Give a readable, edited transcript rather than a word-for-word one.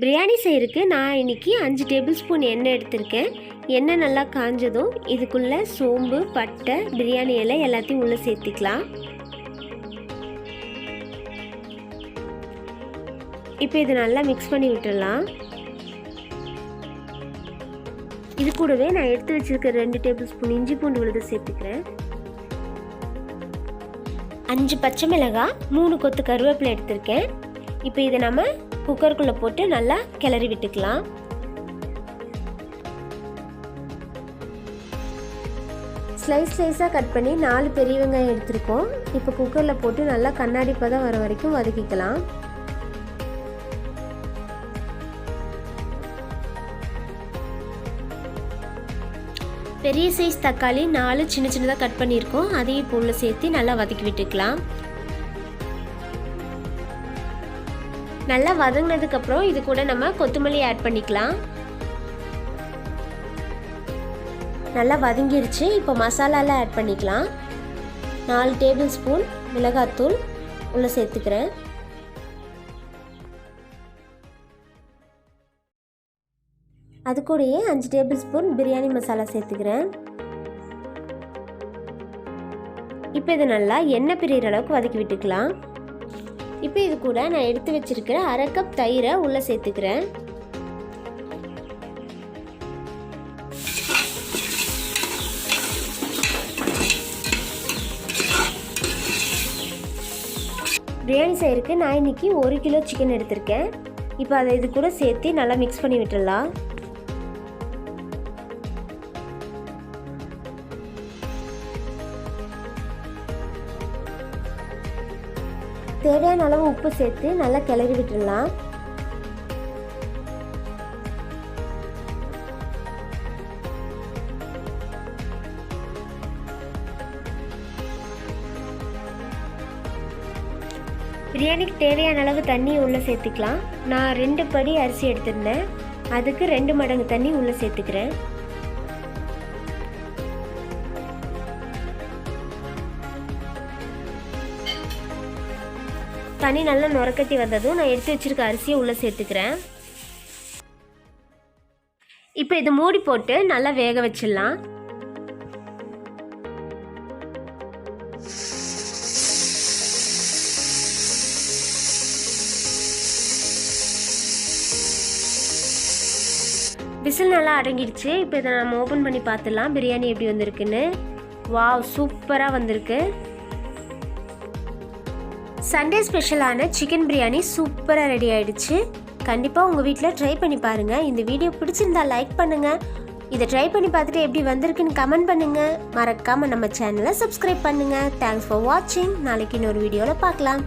பிரியாணி செய்கிறதுக்கு நான் இன்றைக்கி 5 டேபிள் ஸ்பூன் எண்ணெய் எடுத்திருக்கேன். எண்ணெய் நல்லா காஞ்சதும் இதுக்குள்ளே சோம்பு, பட்டை, பிரியாணி இலை எல்லாத்தையும் உள்ளே சேர்த்திக்கலாம். இப்போ இது நல்லா மிக்ஸ் பண்ணி விட்டுடலாம். இது கூடவே நான் எடுத்து வச்சுருக்க 2 டேபிள் ஸ்பூன் இஞ்சி பூண்டு விழுது சேர்த்துக்கிறேன். 5 பச்சை மிளகாய், 3 கொத்து கருவேப்பிலை எடுத்திருக்கேன். இப்போ இதை நம்ம குக்கருக்குள்ளே போட்டு நல்லா கிளறி விட்டுக்கலாம். ஸ்லைஸாக கட் பண்ணி 4 பெரிய வெங்காயம் எடுத்திருக்கோம். இப்போ குக்கரில் போட்டு நல்லா கண்ணாடி பதம் வர வரைக்கும் வதக்கிக்கலாம். பெரிய சைஸ் தக்காளி 4 சின்னதாக கட் பண்ணியிருக்கோம். அதையும் இப்போ உள்ள சேர்த்து நல்லா வதக்கி விட்டுக்கலாம். நல்லா வதங்கினதுக்கப்புறம் இது கூட நம்ம கொத்தமல்லி ஆட் பண்ணிக்கலாம். நல்லா வதங்கிருச்சு. இப்போ மசாலாலாம் ஆட் பண்ணிக்கலாம். 4 டேபிள் ஸ்பூன் மிளகாத்தூள் உள்ளே சேர்த்துக்கிறேன். அது கூடயே 5 டேபிள் ஸ்பூன் பிரியாணி மசாலா சேர்த்துக்கிறேன். இப்போ இது நல்லா எண்ணெய் பிரிகிற அளவுக்கு வதக்கி விட்டுக்கலாம். இப்போ இது கூட நான் எடுத்து வச்சிருக்கிற 1/2 கப் தயிரை உள்ளே சேர்த்துக்கிறேன். பிரியாணி செய்யறதுக்கு நான் இன்னைக்கு 1 கிலோ சிக்கன் எடுத்திருக்கேன். இப்போ அதை இது கூட சேர்த்து நல்லா மிக்ஸ் பண்ணி விட்டுடலாம். தேவையான அளவு உப்பு சேர்த்து நல்லா கிளறி விட்டுடலாம். பிரியாணிக்கு தேவையான அளவு தண்ணி உள்ளே சேர்த்துக்கலாம். நான் 2 படி அரிசி எடுத்திருந்தேன். அதுக்கு 2 மடங்கு தண்ணி உள்ளே சேர்த்துக்கிறேன். தண்ணி நல்லா நுரக்கட்டி வந்ததும் நான் எடுத்து வச்சிருக்க அரிசியை உள்ளே சேர்த்துக்கிறேன். இப்போ இது மூடி போட்டு நல்லா வேக வச்சிடலாம். விசில் நல்லா அடங்கிடுச்சு. இப்போ இதை நம்ம ஓப்பன் பண்ணி பார்த்துடலாம் பிரியாணி எப்படி வந்திருக்குன்னு. வாவ், சூப்பராக வந்திருக்கு. சண்டே ஸ்பெஷலான சிக்கன் பிரியாணி சூப்பராக ரெடி ஆகிடுச்சு. கண்டிப்பாக உங்கள் வீட்டில் ட்ரை பண்ணி பாருங்கள். இந்த வீடியோ பிடிச்சிருந்தா லைக் பண்ணுங்கள். இதை ட்ரை பண்ணி பார்த்துட்டு எப்படி வந்திருக்குன்னு கமெண்ட் பண்ணுங்கள். மறக்காமல் நம்ம சேனலை சப்ஸ்கிரைப் பண்ணுங்கள். தேங்க்ஸ் ஃபார் வாட்சிங். நாளைக்கு இன்னொரு வீடியோவில் பார்க்கலாம்.